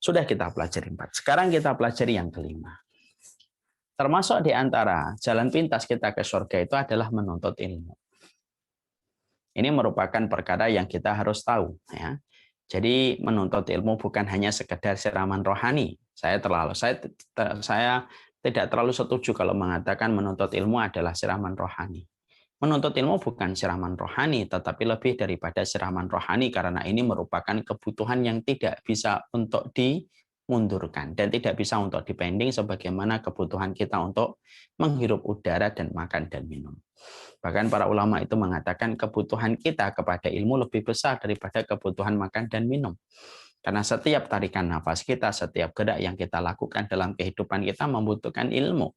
Sudah kita pelajari 4. Sekarang kita pelajari yang kelima. Termasuk di antara jalan pintas kita ke surga itu adalah menuntut ilmu. Ini merupakan perkara yang kita harus tahu, ya. Jadi menuntut ilmu bukan hanya sekedar siraman rohani. Saya tidak terlalu setuju kalau mengatakan menuntut ilmu adalah siraman rohani. Menuntut ilmu bukan siraman rohani, tetapi lebih daripada siraman rohani karena ini merupakan kebutuhan yang tidak bisa untuk dimundurkan dan tidak bisa untuk dipending sebagaimana kebutuhan kita untuk menghirup udara dan makan dan minum. Bahkan para ulama itu mengatakan kebutuhan kita kepada ilmu lebih besar daripada kebutuhan makan dan minum. Karena setiap tarikan nafas kita, setiap gerak yang kita lakukan dalam kehidupan kita membutuhkan ilmu.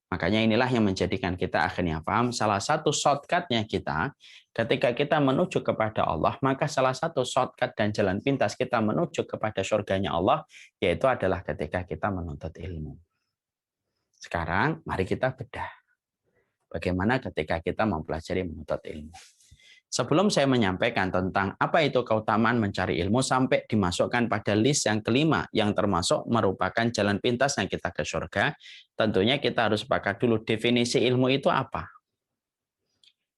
Makanya inilah yang menjadikan kita akhirnya paham salah satu shortcut-nya kita ketika kita menuju kepada Allah, maka salah satu shortcut dan jalan pintas kita menuju kepada surganya Allah, yaitu adalah ketika kita menuntut ilmu. Sekarang mari kita bedah. Bagaimana ketika kita mempelajari menuntut ilmu. Sebelum saya menyampaikan tentang apa itu keutamaan mencari ilmu sampai dimasukkan pada list yang kelima yang termasuk merupakan jalan pintasnya kita ke surga, tentunya kita harus sepakat dulu definisi ilmu itu apa.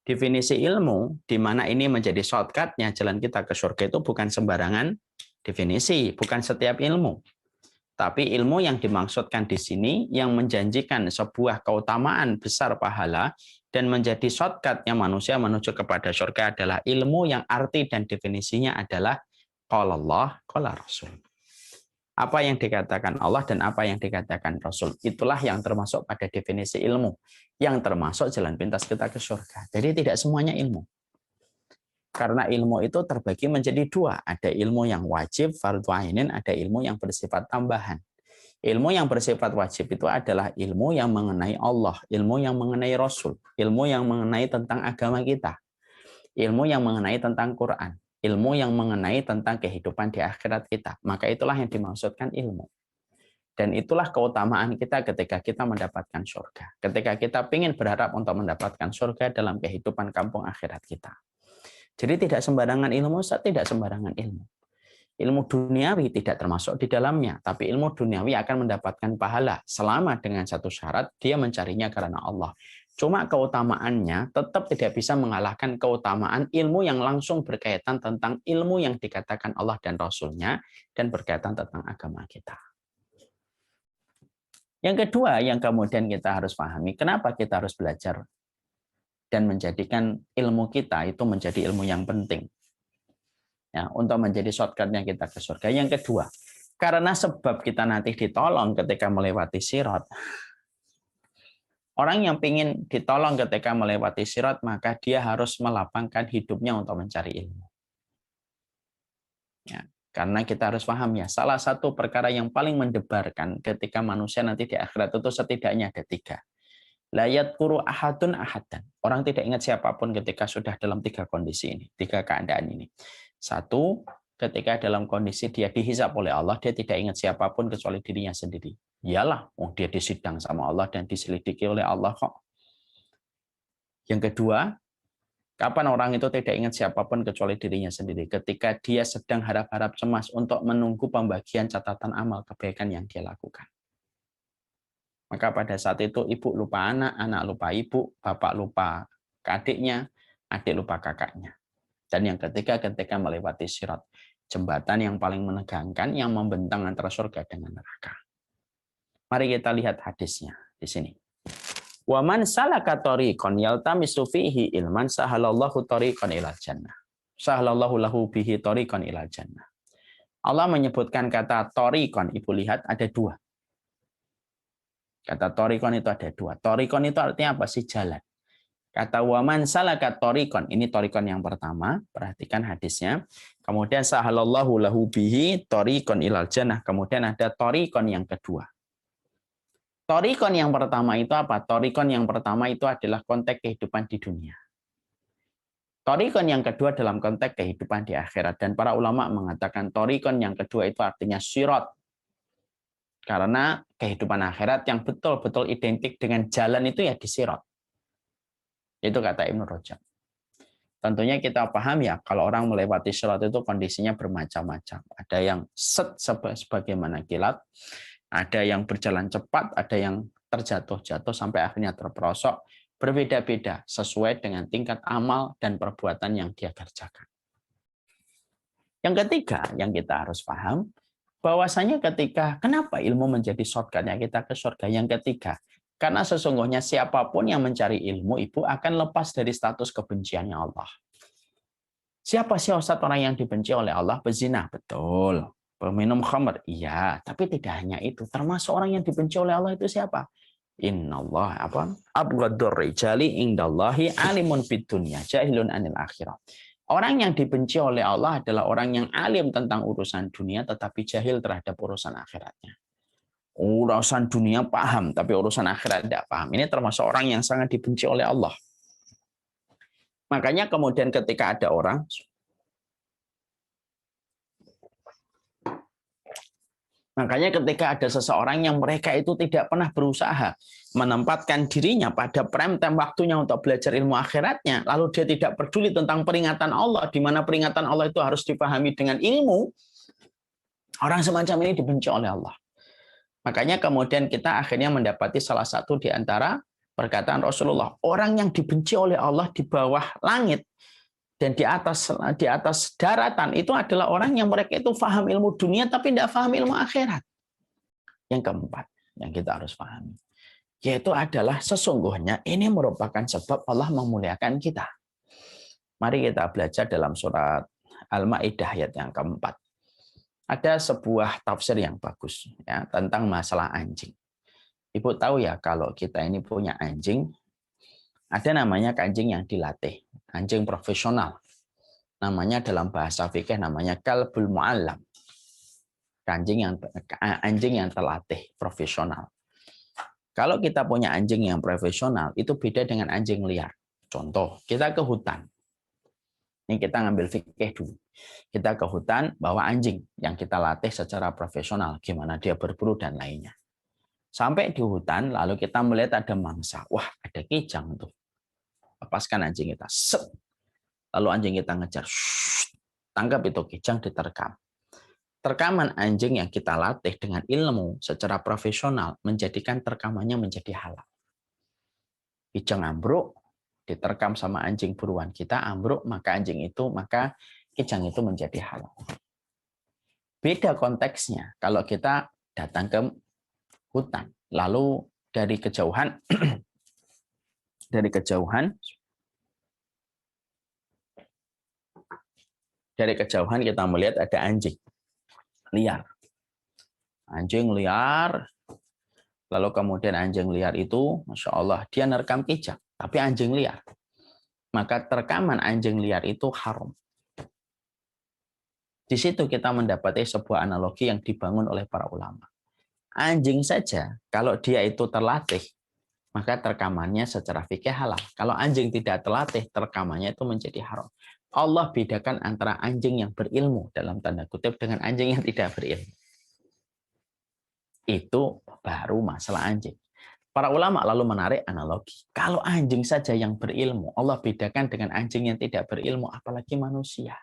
Definisi ilmu di mana ini menjadi shortcut-nya jalan kita ke surga itu bukan sembarangan definisi, bukan setiap ilmu. Tapi ilmu yang dimaksudkan di sini yang menjanjikan sebuah keutamaan besar pahala dan menjadi shortcut-nya manusia menuju kepada surga adalah ilmu yang arti dan definisinya adalah qala Allah, qala Rasul. Apa yang dikatakan Allah dan apa yang dikatakan Rasul. Itulah yang termasuk pada definisi ilmu. Yang termasuk jalan pintas kita ke surga. Jadi tidak semuanya ilmu. Karena ilmu itu terbagi menjadi dua. Ada ilmu yang wajib, fardhu ainin, ada ilmu yang bersifat tambahan. Ilmu yang bersifat wajib itu adalah ilmu yang mengenai Allah, ilmu yang mengenai Rasul, ilmu yang mengenai tentang agama kita, ilmu yang mengenai tentang Quran, ilmu yang mengenai tentang kehidupan di akhirat kita. Maka itulah yang dimaksudkan ilmu. Dan itulah keutamaan kita ketika kita mendapatkan surga. Ketika kita ingin berharap untuk mendapatkan surga dalam kehidupan kampung akhirat kita. Jadi tidak sembarangan ilmu, tidak sembarangan ilmu. Ilmu duniawi tidak termasuk di dalamnya, tapi ilmu duniawi akan mendapatkan pahala selama dengan satu syarat dia mencarinya karena Allah. Cuma keutamaannya tetap tidak bisa mengalahkan keutamaan ilmu yang langsung berkaitan tentang ilmu yang dikatakan Allah dan Rasul-Nya dan berkaitan tentang agama kita. Yang kedua yang kemudian kita harus pahami, kenapa kita harus belajar dan menjadikan ilmu kita itu menjadi ilmu yang penting. Ya, untuk menjadi shortcut-nya kita ke surga. Yang kedua, karena sebab kita nanti ditolong ketika melewati sirat. Orang yang ingin ditolong ketika melewati sirat, maka dia harus melapangkan hidupnya untuk mencari ilmu. Ya, karena kita harus paham ya, salah satu perkara yang paling mendebarkan ketika manusia nanti di akhirat itu setidaknya ada tiga. La yadhkuru ahadun ahadan. Orang tidak ingat siapapun ketika sudah dalam tiga kondisi ini, tiga keadaan ini. Satu, ketika dalam kondisi dia dihisab oleh Allah, dia tidak ingat siapapun kecuali dirinya sendiri. Iyalah, dia disidang sama Allah dan diselidiki oleh Allah kok. Yang kedua, kapan orang itu tidak ingat siapapun kecuali dirinya sendiri? Ketika dia sedang harap-harap cemas untuk menunggu pembagian catatan amal kebaikan yang dia lakukan. Maka pada saat itu ibu lupa anak, anak lupa ibu, bapak lupa adiknya, adik lupa kakaknya. Dan yang ketiga ketika melewati sirat, jembatan yang paling menegangkan yang membentang antara surga dengan neraka. Mari kita lihat hadisnya di sini. Wa man salaka tariqan yaltamisu fihi ilman sahalallahu tariqan ilal jannah. Sahalallahu lahu bihi tariqan ilal jannah. Allah menyebutkan kata tariqan, Ibu lihat ada dua. Kata tariqan itu ada dua. Tariqan itu artinya apa sih? Jalan. Kata waman salaka tariqan, ini tariqan yang pertama, perhatikan hadisnya. Kemudian sahalallahu lahu bihi tariqan ilal jannah. Kemudian ada tariqan yang kedua. Tariqan yang pertama itu apa? Tariqan yang pertama itu adalah konteks kehidupan di dunia. Tariqan yang kedua dalam konteks kehidupan di akhirat. Dan para ulama mengatakan tariqan yang kedua itu artinya sirat. Karena kehidupan akhirat yang betul-betul identik dengan jalan itu ya di sirat. Itu kata Ibnu Rajab. Tentunya kita paham ya, kalau orang melewati sirat itu kondisinya bermacam-macam. Ada yang sebagaimana kilat, ada yang berjalan cepat, ada yang terjatuh-jatuh sampai akhirnya terperosok. Berbeda-beda sesuai dengan tingkat amal dan perbuatan yang dia kerjakan. Yang ketiga yang kita harus paham, bahwasanya kenapa ilmu menjadi shortcut-nya kita ke surga? Yang ketiga, karena sesungguhnya siapapun yang mencari ilmu itu akan lepas dari status kebenciannya Allah. Siapa sih Ustaz orang yang dibenci oleh Allah? Pezina, betul. Peminum khamr, iya. Tapi tidak hanya itu. Termasuk orang yang dibenci oleh Allah itu siapa? Innallah abghadur rijali indallahi alimun fid dunya jahilun anil akhirah. Orang yang dibenci oleh Allah adalah orang yang alim tentang urusan dunia tetapi jahil terhadap urusan akhiratnya. Urusan dunia paham tapi urusan akhirat tidak paham. Ini termasuk orang yang sangat dibenci oleh Allah. Makanya kemudian ketika ada orang ketika ada seseorang yang mereka itu tidak pernah berusaha menempatkan dirinya pada prime time waktunya untuk belajar ilmu akhiratnya, lalu dia tidak peduli tentang peringatan Allah, di mana peringatan Allah itu harus dipahami dengan ilmu, orang semacam ini dibenci oleh Allah. Makanya kemudian kita akhirnya mendapati salah satu di antara perkataan Rasulullah, orang yang dibenci oleh Allah di bawah langit dan di atas daratan itu adalah orang yang mereka itu paham ilmu dunia tapi tidak paham ilmu akhirat. Yang keempat yang kita harus pahami, yaitu adalah sesungguhnya ini merupakan sebab Allah memuliakan kita. Mari kita belajar dalam surat Al-Maidah ayat yang keempat. Ada sebuah tafsir yang bagus ya tentang masalah anjing. Ibu tahu ya kalau kita ini punya anjing, ada namanya anjing yang dilatih, anjing profesional. Namanya dalam bahasa fikih namanya kalbul mu'allam. Anjing yang terlatih, profesional. Kalau kita punya anjing yang profesional, itu beda dengan anjing liar. Contoh, kita ke hutan. Ini kita ngambil fikih dulu. Kita ke hutan, bawa anjing yang kita latih secara profesional, gimana dia berburu dan lainnya. Sampai di hutan, lalu kita melihat ada mangsa. Wah, ada kijang tuh. Lepaskan anjing kita. Set. Lalu anjing kita ngejar. Tangkap itu kijang, diterkam. Terkaman anjing yang kita latih dengan ilmu secara profesional menjadikan terkamannya menjadi halal. Kijang ambruk, diterkam sama anjing buruan kita, ambruk, maka kijang itu menjadi halal. Beda konteksnya kalau kita datang ke hutan, lalu dari kejauhan kita melihat ada anjing liar. Anjing liar, lalu kemudian anjing liar itu, Masya Allah, dia nerekam kijang, tapi anjing liar. Maka terkaman anjing liar itu haram. Di situ kita mendapati sebuah analogi yang dibangun oleh para ulama. Anjing saja, kalau dia itu terlatih, maka terkamannya secara fikih halal. Kalau anjing tidak terlatih, terkamannya itu menjadi haram. Allah bedakan antara anjing yang berilmu dalam tanda kutip dengan anjing yang tidak berilmu. Itu baru masalah anjing. Para ulama lalu menarik analogi. Kalau anjing saja yang berilmu, Allah bedakan dengan anjing yang tidak berilmu, apalagi manusia.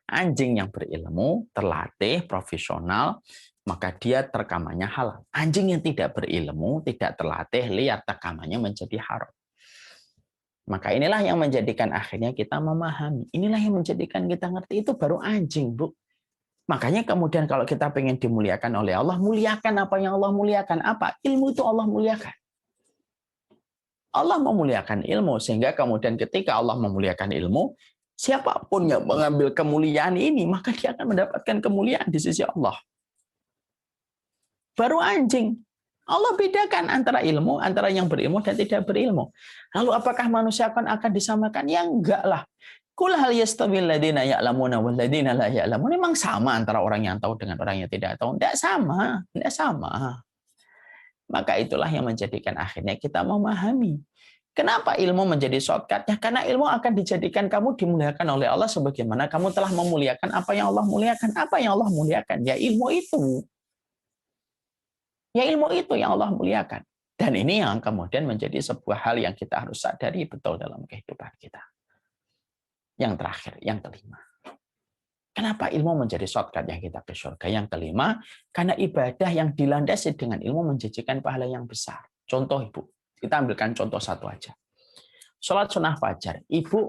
Anjing yang berilmu, terlatih, profesional, maka dia terkamannya halal. Anjing yang tidak berilmu, tidak terlatih, liar, terkamannya menjadi haram. Maka inilah yang menjadikan akhirnya kita memahami. Inilah yang menjadikan kita ngerti. Itu baru anjing, Bu. Makanya kemudian kalau kita pengen dimuliakan oleh Allah, muliakan apa yang Allah muliakan. Apa? Ilmu itu Allah muliakan. Allah memuliakan ilmu. Sehingga kemudian ketika Allah memuliakan ilmu, siapapun yang mengambil kemuliaan ini, maka dia akan mendapatkan kemuliaan di sisi Allah. Baru anjing. Allah bedakan antara ilmu, antara yang berilmu dan tidak berilmu. Lalu apakah manusia akan disamakan? Ya enggak lah. Qul hal yastawil ladzina ya'lamuna wal ladzina la ya'lamun. Memang sama antara orang yang tahu dengan orang yang tidak tahu. Enggak sama, enggak sama. Maka itulah yang menjadikan akhirnya kita memahami. Kenapa ilmu menjadi shortcut? Ya, karena ilmu akan dijadikan kamu dimuliakan oleh Allah sebagaimana kamu telah memuliakan apa yang Allah muliakan. Apa yang Allah muliakan? Ya ilmu itu. Ya ilmu itu yang Allah muliakan. Dan ini yang kemudian menjadi sebuah hal yang kita harus sadari betul dalam kehidupan kita. Yang terakhir, yang kelima. Kenapa ilmu menjadi shortcut yang kita ke surga? Yang kelima, karena ibadah yang dilandasi dengan ilmu menjanjikan pahala yang besar. Contoh Ibu, kita ambilkan contoh satu aja. Sholat sunnah fajar, Ibu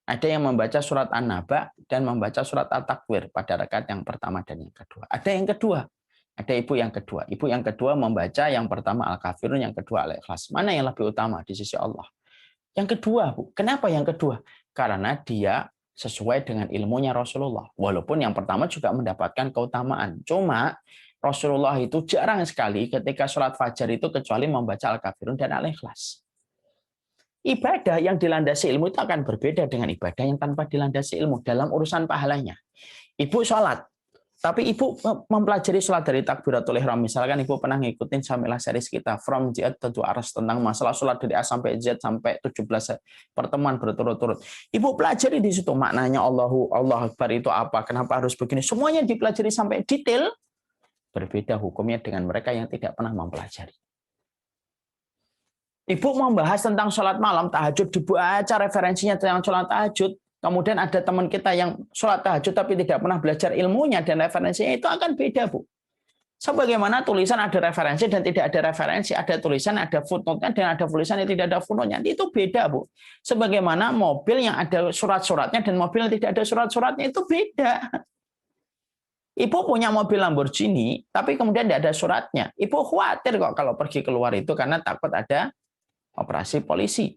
ada yang membaca surat An-Naba dan membaca surat At-Takwir pada rakaat yang pertama dan yang kedua. Ada yang kedua, ada ibu yang kedua. Ibu yang kedua membaca yang pertama Al-Kafirun, yang kedua Al-Ikhlas. Mana yang lebih utama di sisi Allah? Yang kedua, Bu. Kenapa yang kedua? Karena dia sesuai dengan ilmunya Rasulullah. Walaupun yang pertama juga mendapatkan keutamaan. Cuma Rasulullah itu jarang sekali ketika sholat fajar itu kecuali membaca Al-Kafirun dan Al-Ikhlas. Ibadah yang dilandasi ilmu itu akan berbeda dengan ibadah yang tanpa dilandasi ilmu dalam urusan pahalanya. Ibu sholat, tapi ibu mempelajari sholat dari takbiratul ihram. Misalkan ibu pernah ngikutin Samilah series kita, From Jihad to Aras, tentang masalah sholat dari A sampai Z sampai 17 pertemuan berturut-turut. Ibu pelajari di situ maknanya Allah Akbar itu apa, kenapa harus begini. Semuanya dipelajari sampai detail. Berbeda hukumnya dengan mereka yang tidak pernah mempelajari. Ibu membahas tentang sholat malam, tahajud, dibaca referensinya tentang sholat tahajud. Kemudian ada teman kita yang sholat tahajud tapi tidak pernah belajar ilmunya dan referensinya, itu akan beda, Bu. Sebagaimana tulisan ada referensi dan tidak ada referensi, ada tulisan, ada footnote-nya, dan ada tulisan yang tidak ada footnote-nya. Itu beda, Bu. Sebagaimana mobil yang ada surat-suratnya dan mobil yang tidak ada surat-suratnya, itu beda. Ibu punya mobil Lamborghini, tapi kemudian tidak ada suratnya. Ibu khawatir kok kalau pergi keluar itu karena takut ada operasi polisi.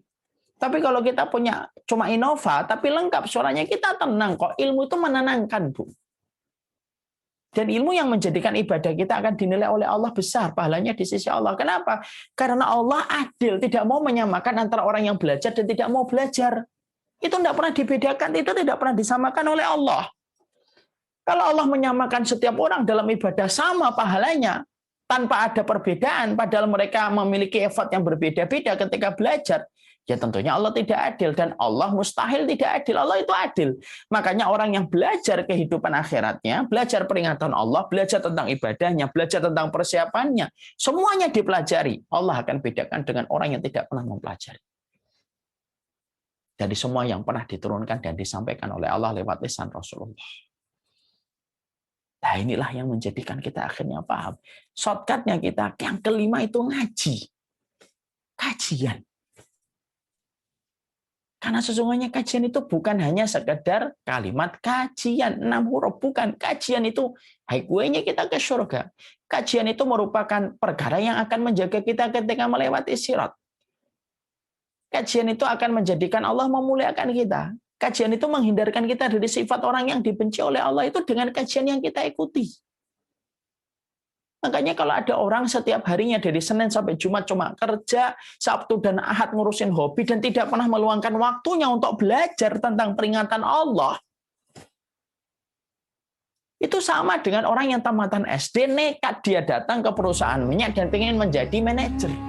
Tapi kalau kita punya cuma Innova, tapi lengkap suaranya, kita tenang kok. Ilmu itu menenangkan, Bu. Dan ilmu yang menjadikan ibadah kita akan dinilai oleh Allah besar, pahalanya di sisi Allah. Kenapa? Karena Allah adil, tidak mau menyamakan antara orang yang belajar dan tidak mau belajar. Itu tidak pernah dibedakan, itu tidak pernah disamakan oleh Allah. Kalau Allah menyamakan setiap orang dalam ibadah sama pahalanya, tanpa ada perbedaan, padahal mereka memiliki effort yang berbeda-beda ketika belajar, ya tentunya Allah tidak adil, dan Allah mustahil tidak adil. Allah itu adil. Makanya orang yang belajar kehidupan akhiratnya, belajar peringatan Allah, belajar tentang ibadahnya, belajar tentang persiapannya, semuanya dipelajari. Allah akan bedakan dengan orang yang tidak pernah mempelajari. Dari semua yang pernah diturunkan dan disampaikan oleh Allah lewat lisan Rasulullah. Nah, inilah yang menjadikan kita akhirnya paham. Shortcutnya kita, yang kelima itu ngaji. Kajian. Karena sesungguhnya kajian itu bukan hanya sekedar kalimat kajian, 6 huruf. Bukan. Kajian itu highway-nya kita ke surga. Kajian itu merupakan perkara yang akan menjaga kita ketika melewati sirat. Kajian itu akan menjadikan Allah memuliakan kita. Kajian itu menghindarkan kita dari sifat orang yang dibenci oleh Allah itu dengan kajian yang kita ikuti. Makanya kalau ada orang setiap harinya dari Senin sampai Jumat cuma kerja, Sabtu dan Ahad ngurusin hobi dan tidak pernah meluangkan waktunya untuk belajar tentang peringatan Allah, itu sama dengan orang yang tamatan SD nekat dia datang ke perusahaan minyak dan ingin menjadi manajer.